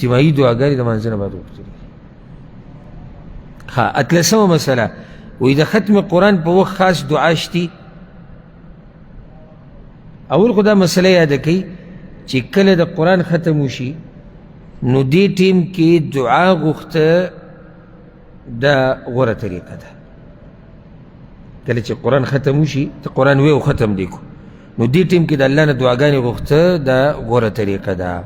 اجتماعي دعاګانې د مانځه نه بعد وغوښتل. اتلسمه مسله وایي د ختم قرآن په وخت خاص دعا شتي. اول خو دا مسله یاده کوي چې کله د قرآن ختم وشي نو دې ټیم کې دعا غوښته دا غوره طریقه ده. کله چې قرآن ختم وشي ته قرآن وی او ختم دی کو نو دې ټیم کې د الله نه دعاګانې غوښته دا غوره طریقه ده.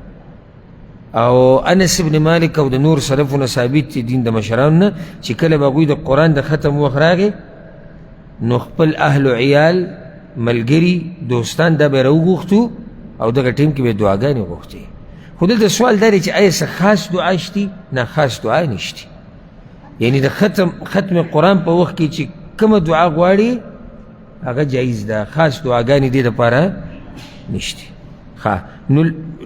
او انس ابن مالک او د نور سلفونه ثابت دي دین د مشرانو نه چې کله به هغوی د قرآن د ختم وخت راغی نو خپل اهل و عیال ملګري دوستان دا به یې راوغوښتو او دغه ټیم کې به یې دعاګانې غوښتې. خو دلته سوال دا دی چې آیا څه خاص دعا شتي؟ نه، خاص دعا نشتي. یعنی د ختم قرآن په وخت کې چې کومه دعا غواړي هغه جایز ده، خاص دعاګانې دې دپاره نشتي.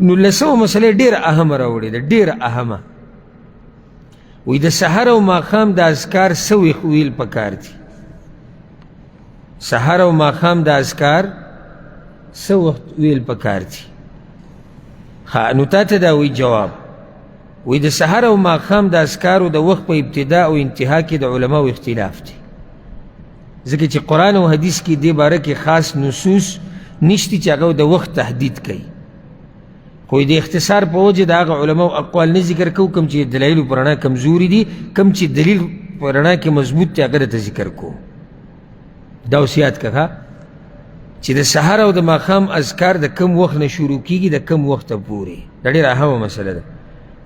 نو لسمه مسله ډېره اهمه راوړې ده، ډېره اهمه. وایي د سحر او ماښام د اذکار څه ویل پکار دي؟ سحر او ماښام د اذکار څه وخت ویل پکار دي؟ نو تا ته دا وایي جواب. وایي د سحر او ماښام د اذکارو د وخت په ابتدا او انتها کې د علماو اختلاف دی، ځکه چې قرآن او حدیث کې دې باره کې خاص نصوص نشتی چې هغه د وخت تحدید کوي. خو د اختصار په وجه د هغه علماو اقوال نه ذکر کوو کوم چې دلایلو په رڼا کمزوري دي، کوم چې دلیل په رڼا کې مضبوط دی هغه درته ذکر کوو. دا اوس یاد کړه چې د سحر او د ماښام اذکار د کم وخت نه شروع کیږي د کم وخته پورې. دا ډېره اهمه مسله ده.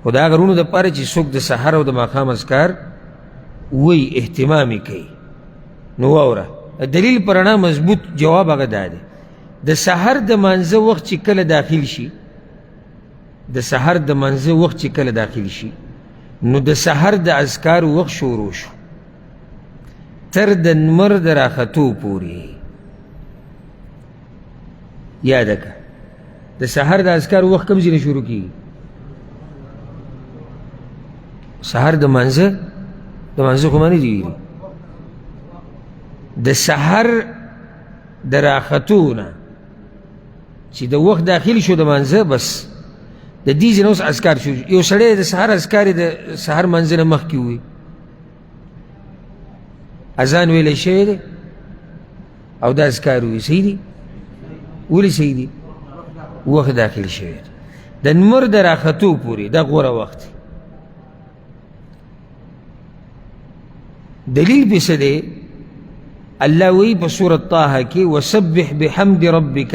خو د هغه وروڼو دپاره چې څوک د سحر او د ماښام اذکار وایي اهتمام یې کوي نو واوره دلیل په رڼا مضبوط جواب هغه دا دی د سحر د مانځه وخت چې کله داخل شي، د سحر د مانځه وخت چې کله داخل شي نو د سحر د اذکار وخت شروع شو تر د نمر د راختو پورې. یاده که د سحر د اذکار وخت کوم ځای نه شروع کیږي؟ سحر د مانځه خو ما نه دي ویلي. د سحر د راختو نه چې د وخت داخل شو د مانځه بس د دې ځای نه اوس اذکار شروع. یو سړی د سحر اذکار یې د سحر مانځه نه مخکې ووایي، اذان ویلی شوی دی او دا اذکار ووایي، صحیح دي؟ ولې صحیح دي؟ وخت داخل شوی دی د نمر د راختو پورې، دا غوره وخت دی. دلیل پې څه دی؟ الله وی په سورة طه کې وسبح بحمد ربك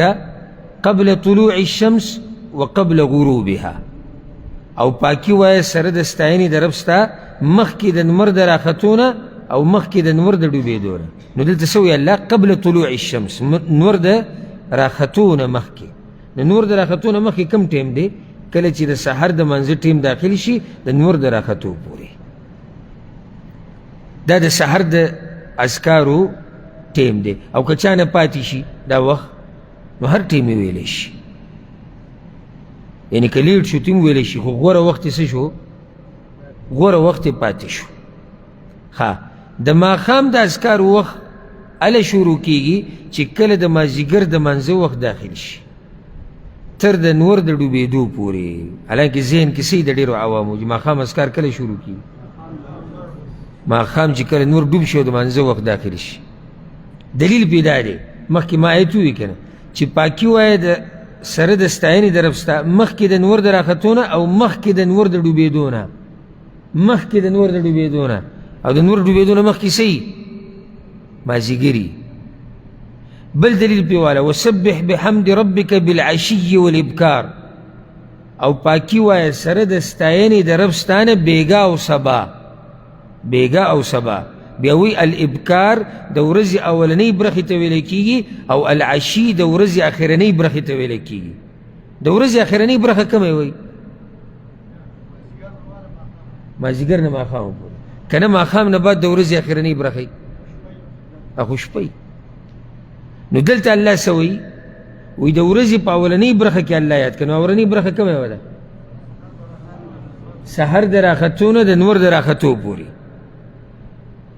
قبل طلوع الشمس وقبل غروبها، او پاکی وایه سره د ستاینې د رب ستا مخکې د نمر د راختو نه او مخکې د نمر د ډوبېدو نه. نو دلته څه وایي الله؟ قبل طلوع الشمس، نور د راختو نه مخکې. د نور د راختو نه مخکې کم ټیم دی؟ کله چې د سحر د منځه ټیم داخل شي د نور د راختو پورې. دا د سحر د اذکارو ټیم دی، او که چا نه پاتې شي دا وخت نو هر ټیم یې ویلی شي. یعنی که لیټ شو تیم ویلی شي، خو غوره وخت یې څه شو؟ غوره وخت یې پاتې شو. د ماښام د اذکارو وخت هله شروع کیږي چې کله د مازدیګر د منځه وخت داخل شي تر د نور د ډوبېدو پورې. حالانکه ذهن کې صحیح د ډېرو عوامو چې ماښام اذکار کله شروع کیږي؟ ماښام چې کله نور ډوب شي او د منځه وخت داخل شي. دلیل پیدا دی، مخکې ما آیت ووایي که نه چې پاکي وایه د سره د ستاینې د رب ستا مخکې د نور د راختو نه او مخکې د نور د ډوبېدو نه، مخکې د نور د ډوبېدو نه، او د نور ډوبېدو نه مخکې صحیح مازدیګري. بل دلیل پې واله وسبح بحمد ربك بالعشي والابکار، او پاکي وایه سره د ستاینې د رب ستا نه بیګا او سبا، بیګا او سبا. بیا وی الابکار د ورځې اولنۍ برخې ته ویلی کېږي او العشي د ورځې اخرنۍ برخې ته ویلی کېږي. د ورځې اخرنۍ برخه کومه یې وایي؟ مازدیګر نه ماښام پورې، که نه ماښام نه بعد د ورځې اخرنۍ برخه یې اخو شپی. نو دلته الله څه وایي؟ وایي د ورځې په اولنۍ برخه کې الله یاد کړه. نو اولنۍ برخه کومه یې ده؟ سحر د راختو نه د نور د راختو پورې.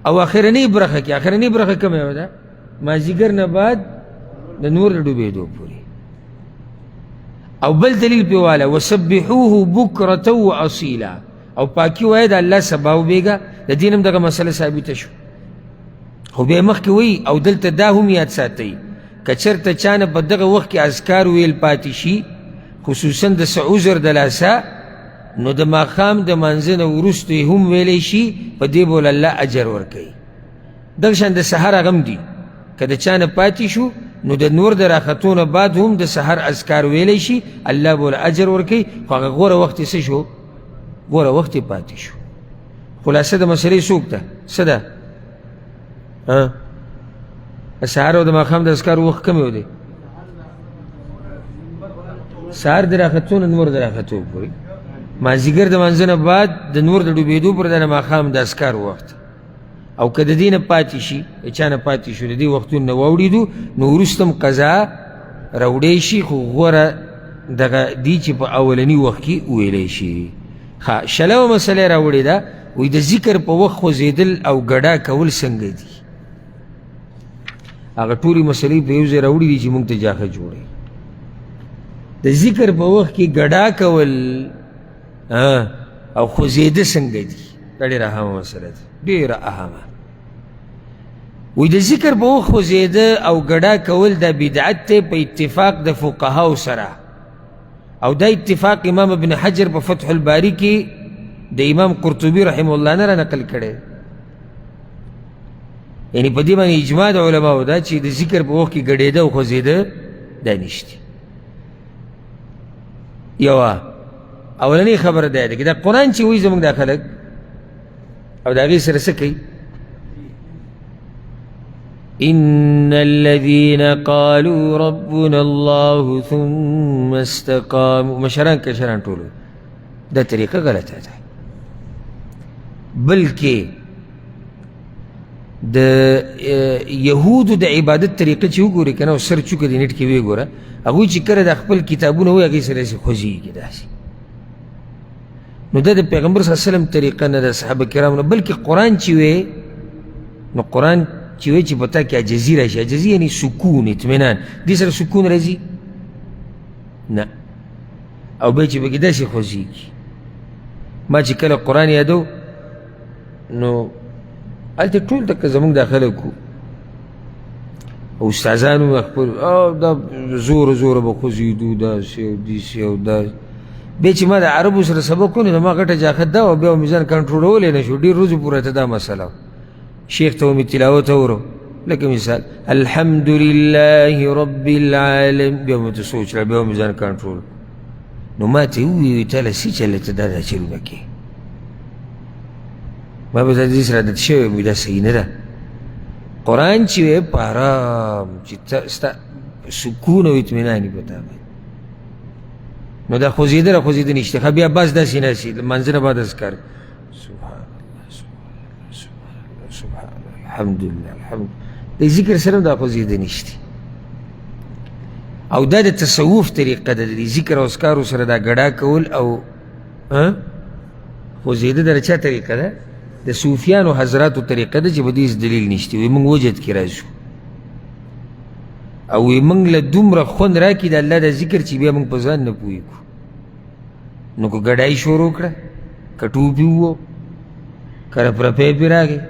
او اخرنۍ برخه کې اخرنۍ برخه کومه یې ده؟ مازدیګر نه بعد د نور د ډوبېدو پورې. او بل دلیل پی والا وسبحوه بکرة و اصیلا او پاکی وای دا اللہ سباو بیگا دا دینم دغه مسئله ثابت شو خو بیا مخکې وی او دلته دا هم یاد ساتئ که چېرته چانه په دغه وخت کې اذکار ویل پاتې شي خصوصا د څه عذر د لاسه نو د ماښام د مانځه نه وروسته یې هم ویلی شي په دې به الله اجر ورکوي دغه شان د سحر هغه هم دي که د چا نه پاتې شو نو د نور د راختو نه بعد هم د سحر اذکار ویلی شي الله به اجر ورکوي خو هغه غوره وخت یې څه شو غوره وخت یې پاتې شو خلاصه د مسلې څوک ده څه ده سحر او د ماښام د اذکار وخت کم یو دی سحر د راختو نه نور د راختو پورې مازدیګر د مانځه نه بعد د نور د ډوبېدو پر د ماښام د اذکار وخت او که د دې نه پاتې شي د چا نه پاتې شو د دې وختونو نه واوړېدو نو وروسته هم قضا راوړی شي خو غوره دغه دي چې په اولني وخت کې ویلی شي ښه شلمه مسله یې راوړې ده وایي د ذکر په وخت خوځېدل او ګډا کول څنګه دي هغه ټولې مسلې په یو ځای راوړي دي چې موږ ته جاښه جوړوي د ذکر په وخت کې ګډا کول او خوځېده څنګه دي دا ډېره اهمه مسله ده ډېره اهمه وایي د ذکر په وخت خوځېده او ګډا کول دا بدعت دی په اتفاق د فقهاو سره او دا اتفاق امام ابن حجر په فتح الباری کې د امام قرطبي رحمه الله نه را نقل کړی یعنی په دې باندې اجماع د علماو ده چې د ذکر په وخت کې ګډېده او خوځېده دا نشته یوه اولنی خبره دا ده که دا قرآن چې وایي زموږ دا خلک او د هغې سره څه کوي ان الذين قالوا ربنا الله ثم استقاموا مشران کشران ټولو دا طریقه غلطه ده بلکې د یهودو د عبادت طریقه چې وګورې که نه او سرچ وکړه د نیټ کې ویې ګوره هغوی چې کله د خپل کتابونه وایي هغې سره خوځېږي داسې نو دا د پیغمبر صلی الله علیه وسلم طریقه نه ده صحابه کرامو نه بلکې قرآن چې وی نو قرآن چې وی چې په تا کې عجزي راشي عجزي یعنې سکون اطمینان دې سره سکون راځي نه او بیا چې پکې داسې خوځېږي ما چې کله قرآن یادو نو هلته ټول دکه زموږ دا خلک وو او استادانو خپل دا زوره زوره به خوځېدو داسې او داسې او داسې بیا چې ما د عربو سره سبق ونیو نو ما غټه جاښت دا وه بیا میزان کنټرولولی نه شو ډېر ورځو پورې ته دا مسله شیخ ته مې تلاوت اورو لکه مثال الحمد لله رب العالمین بیا مې ته سوچ را بیا میزان کنټرول نو ما ته وویل تاله څه چلې ته دا چلونه کې ما به دې سره عادت شوی مې دا صحیح نه ده قرآن چې وی په ارام چې ستا سکون او اطمینان یې په تا باندې نو دا خوځېده را خوځېده نشته ښه بیا بس داسې ناسې لمانځه نه بعد اذکار سبحان الله سبحان الله سبحان الله سبحان الله الحمدلله الحمد د ذکر سره دا خوځېده نشته او دا د تصوف طریقه ده د ذکر او اذکارو سره دا ګډا کول او خوځېده د چا طریقه ده د صوفیانو حضراتو طریقه ده چې په دې دلیل نشته وایي موږ وجد کې راځو او وی موږ له دومره خوند راکړي د الله د ذکر چې بیا موږ په ځان نه پوهېږو نو که ګډایي شروع کړه که ټوپي ووو که رپرپی پې راغی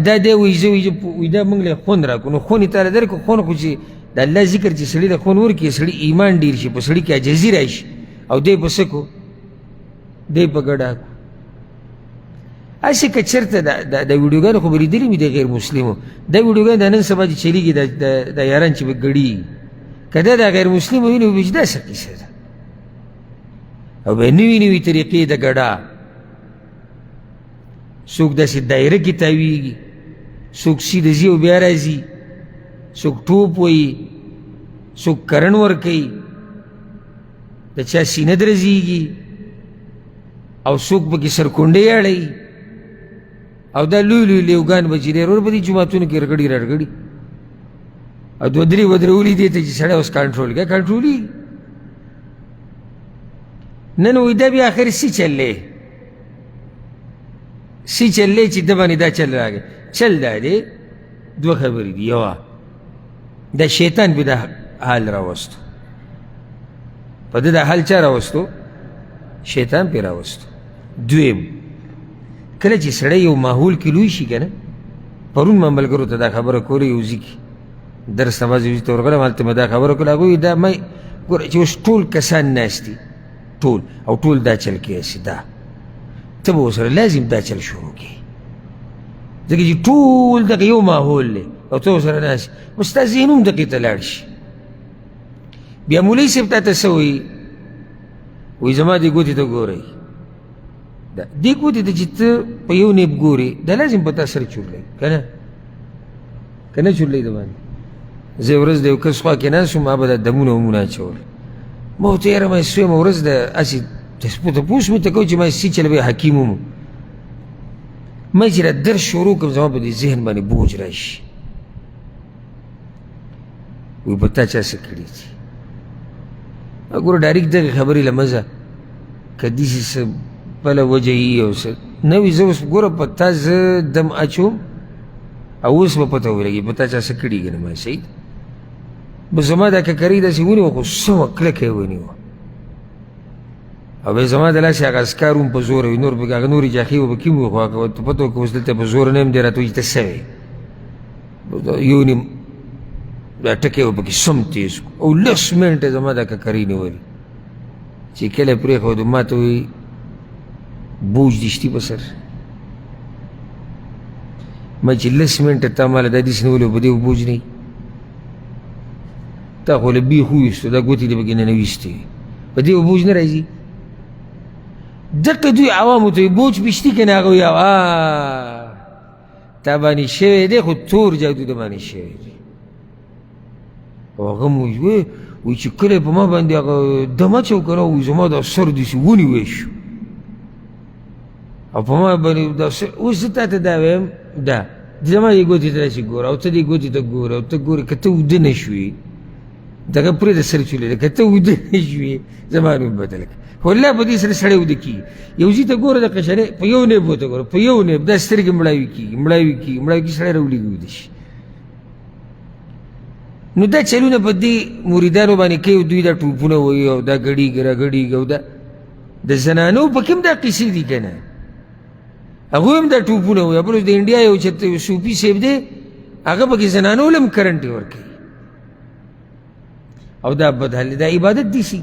دا دی وایي زه وایي دا موږ له خوند راکړو نو خوند یې تاله درکړو خوند خو چې د الله ذکر چې سړي له خوند ورکړي سړي ایمان ډېر شي په سړي کې عجزي راشي او دی په څه کو دی په ګډا کو هسې که چېرته د ویډیوګانو خو به لیدلي وي د غیر مسلمو دا ویډیوګان د نن سبا چې چلیږي دا یاران چې به ګډېږي که دا د غیر مسلمو ویني به چې دا څه کیسه ده او به نوي نوي طریقې د ګډا څوک داسې دایره کې تاویږي څوک سیده ځي او بیا راځي څوک ټوپ وایي څوک کرن ورکوي د چا سینه درزیږي او څوک پکې سرکونډۍ اړوي او دا لوی لوی لیوګان به چې دی ورور به دې جوماتونو کې رګړي رګړي او دوه درې ودرولي دې ته چې سړی اوس کنټرول کوي کنټرولېږي نن وایي دا بیا آخر څه چل دی څه چل دی چې ده باندې دا چل راغی چل دا دی دوه خبرې دي یوه دا شیطان به دا حال راوستو په ده دا حال چا راوستو؟ شیطان پې راوستو. دویم کله چې سړی یو ماحول کې لوی شي که نه، پرون ما ملګرو ته دا خبره کوله یو ځي کې درس نماز یو ځي ته ورغلم، هلته مې دا خبره کوله. هغوی دا ما ګوره چې اوس ټول کسان ناست دي، ټول او ټول دا چل کې هسې دا ته به ورسره لازم دا چل شروع کړي، ځکه چې ټول دغه یو ماحول دی او ته ورسره ناست نو ستا ذهن هم دغې ته لاړ شي. بیا مولوي صاحب تا ته څه وایي؟ وایي زما دې ګوتې ته ګورئ، دې ګوتې ته چې ته په یو نیب ګورې دا لازم په تا سر چورلی که نه؟ که نه چورلی د باندې؟ زه یو ورځ د یو کس خوا کې ناست وم، ما به دا دمونه ومونه اچول. ما ورته یاره ما سویمه ورځ د هسې تپوس مې ته کوو چې ما سی چله به حکیم وم، ما چې را درس شروع کړم زما په دې ذهن باندې بوج را شي. وایي په تا چا څه کړي دي؟ ګوره ډایرکټ دغې خبرې له مزه که داسې څه بله وجه یي او څه نه وي، زه اوس ګوره په تا زه دم اچوم او اوس به پته ولګي په تا چا څه کړي که نه. ما صحیح بس زما دا ککرۍ داسې ونیوه خو څه وه کلکه یې ونیوه او بیا زما د لاسې هغه اسکار هم په زوره وي، نور پکې هغه نورې جاښې به پکې وي، خو هغه ته پته وه که اوس دلته په زوره نه یم، دی راته وایي ته څه وې، یو نیم دا ټکی به پکې سم تیز کړو او لس منټه زما دا ککرۍ نیولې چې کله یې پرېښودو ما ته وایي بوج دې شتي په سر؟ ما چې لس منټه تا ماله دا داسې نیولې په دې بوج نه وي، تا خو له بیخ وویستو، دا ګوتې دې پکې ننویستې وي، په دې بوج نه راځي. دقه دوی عوامو ته بوج پشتي که نه؟ هغه وایي تا باندې شوی دی خو تور جادو د باندې شوی دی. او هغه م وایي چې کله یې په ما باندې هغه دم اچو که نه، وایي زما دا سر داسې ونیوی شو او په ما باندې دا سر. اوس زه تا ته دا وایم دا زما دې ګوتې ته داسې ګوره او ته دې ګوتې ته ګوره او ته ګورې که ته وده نه شوې دغه پرېږده سر چولېده، که ته وده نه شوې زما نوم بدل کړه. خو الله په دې سره سړی وده کېږي. یو ځي ته ګوره د قشرې په یو نیب ورته ګوره، په یو نیب دا سترګې مړاوي کېږي مړاوي کېږي مړاوي کېږي، سړی راولېږي وده شي. نو دا چلونه په دې مریدانو باندې کوي، دوی دا ټوپونه وایي او دا ګډېږي را ګډېږي او دا د زنانو پکې هم دا قیسې دي که نه؟ هغوی هم دا ټوپونه وایي. بل اوس د انډیا یو چېرته صوفي صاحب دی هغه پکې زنانو له هم کرنټ ورکوي او دا بدحال دا عبادت دي سي.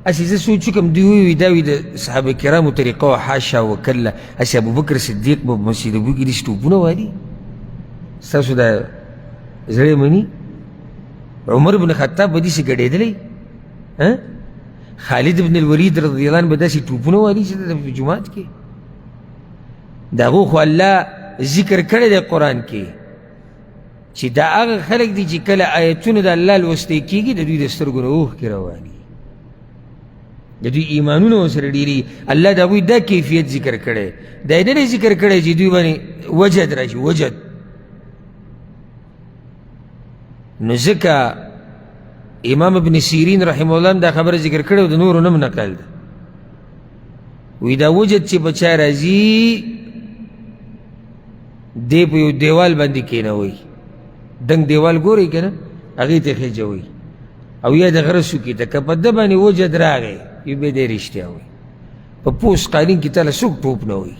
هسې زه سوچ وکړم دوی وایي دا وي د صحابه کرامو طریقه وه، حاشا وکله هسې ابوبکر صدیق به مسجد نبوي کې داسې ټوپونه وهلي؟ ستاسو دا زړی مني؟ عمر بن خطاب به داسې ګډېدلی؟ خالد بن الولید رضی الله عنه به داسې ټوپونه وهلي چې په جومات کې؟ د هغو خو الله ذکر کړی دی قرآن کې چې دا هغه خلک دي چې کله آیتونه د الله لوستی کېږي د دوی د سترګو نه اوښکې رواني، د دوی ایمانونه ورسره ډېرېږي. الله د هغوی دا کیفیت ذکر کړی، دا یې نه دی ذکر کړی چې دوی باندې وجد راشي. وجد نو ځکه امام ابن سیرین رحمه الله دا خبره ذکر کړې او د نورو نه هم نقل ده. وایي دا وجد چې په چا راځي دی په یو دیوال باندې کېنوئ، دنګ دیوال ګورئ که نه هغې ته خېجوئ او یا د غره څوکې ته، که په ده باندې وجد راغی یو بیا دی رښتیا وایي. په پوست قالین کې تاله څوک ټوپ نه وایي،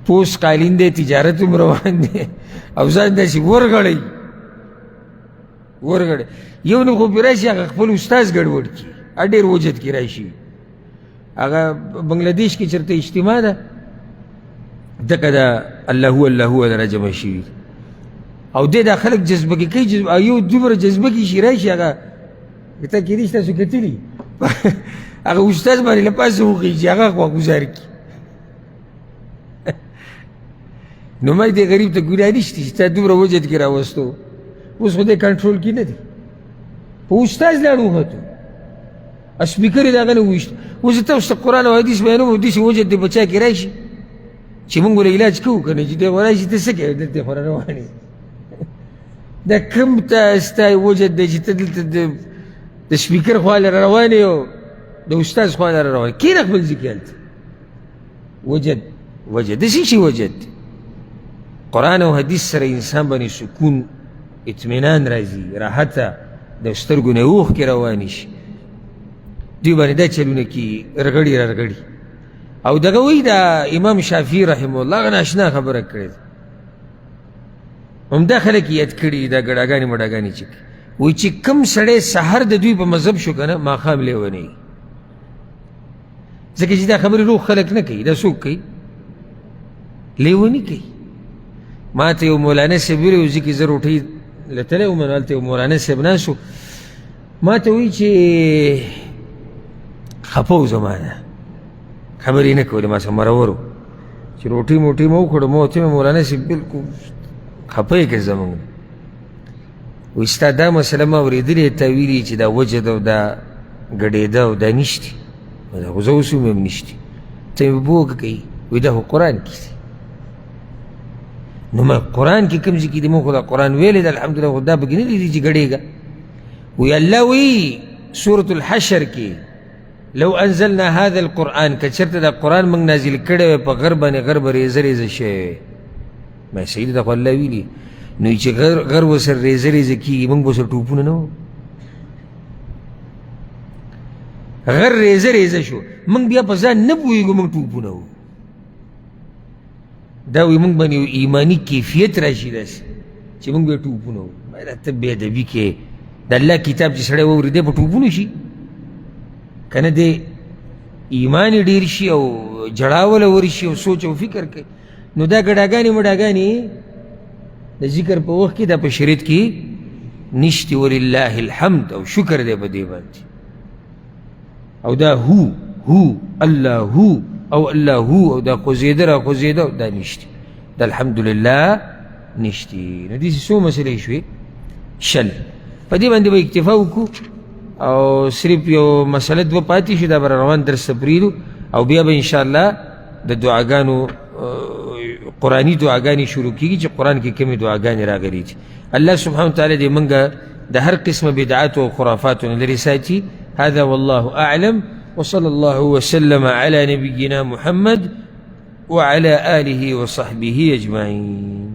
پوست قالین دی تجارت هم روان دی او ځان داسې ورغړئ ورغړئ. یو نه خو پرې راشي هغه خپل استاز ګډوډ کړي، ډېر وجد کې راشي. هغه بنګلادیش کې چېرته اجتماع ده دغه دا الله هو الله هو دا راجمع شوي او دی دا خلک جذبه کې کوي، او یو دومره جذبه کې شي راشي هغه ته کېدای شي تاسو کتلي هغه استاز باندې له پاسه وخېږي هغه خواګوزار کړي. نو ما دې غریب ته ګناه نشته چې تا دومره وجد کې راوستو، اوس خو دی کنټرول کې نه دی، په استاز لاړ ووتو سپیکر یې د هغه نه وویشت. اوس تاسو ته قرآن او حدیث بیانوم داسې وجد دی په چا کې راشي چې مونږ له علاج کوو که نه، چې دی خو راشي ته څه کوې دلته خو را روان یې. دا کوم ستا وجد دی چې ته دلته د سپیکر خوا له را روان یې او د استاز خوا له را روان یې؟ کښېنه خپل ځای کې هلته. وجد وجد داسې شي وجد دی. قرآن او حدیث سره انسان باندې سکون اطمینان راځي، راحته د سترګو نه اوښکې روانې شي، دوی باندې دا چلونه کېږي رغړي رغړي. او دغه وایي دا امام شافعي رحمه الله هغه ناشنا خبره کړې ده، همدا خلک یاد کړي دا ګډاګانې مډاګانې چې وایي چې کوم سړی سحر د دوی په مذهب شو که نه ماښام لیونی، ځکه چې دا خبرې روغ خلک نه کوي، دا څوک کوي؟ لیوني کوي. ما ته یو مولانا صاحب ویلي و، ځکه زه روټۍ لتلی وم، هلته یو مولانا صاحب ناست و، ما ته وایي چې خفه و زما نه خبرې نه کولې، ما سره مرور و چې روټۍ موټۍ مه وخوړو. ما ورته مولانا صاحب بلکل خفه یې کړ زمونږ. وایي ستا دا مسله ما اورېدلې تا ویلي چې دا وجد او دا ګډېده او دا نشتي، خو زه اوس هم نشتي، ته مې بوږه کوي. وایي دا خو قرآن کې دي. نو ما قرآن کې کوم ځای کې دي؟ موږ خو دا قرآن ویلی ده الحمدلله، خو دا پکې نه دي چې ګډېږه. وایي الله وایي سورة الحشر کې لو انزلنا هذا القرآن، که چېرته دا قرآن موږ نازل کړی وی په غر باندې غر به ریزه ریزه شوی وی. ما صحیح ده خو الله ویلي. نو چې غر ورسره ریزه ریزه کېږي موږ به ورسره ټوپونه نه وو، غر ریزه ریزه شو موږ بیا په ځان نه پوهېږو موږ ټوپونه وو. دا وایي موږ باندې یو ایماني کیفیت راشي داسې چې موږ بیا ټوپونه وو. دا ته بې ادبي کې د الله کتاب چې سړی واورېدی په ټوپونو شي که نه دی ایمان یې ډېر شي او جړاوله ورشي او سوچ او فکر کوي. نو دا ګډاګانې مډاګانې د ذکر په وخت کې دا په شریعت کې نشتي، ولله الحمد او شکر دی په دې باندې. او دا هو الله هو او الله هو او دا خوځېده را خوځېده دا نشتي، دا الحمدلله نشتي. نو داسې څو مسلې شوې شل، په دې باندې به اکتفا وکړو او صرف یو مسله دوه پاتې شو، دا به روان درس ته پرېږدو او بیا به انشاءالله د دعاګانو قرآني دعاګانې شروع کېږي چې قرآن کې کومې دعاګانې راغلي دي. الله سبحانه وتعالی دې موږ د هر قسمه بدعاتو او خرافاتو نه لرې ساتي. هذا والله أعلم، وصلى الله وسلم على نبينا محمد وعلى آله وصحبه أجمعين.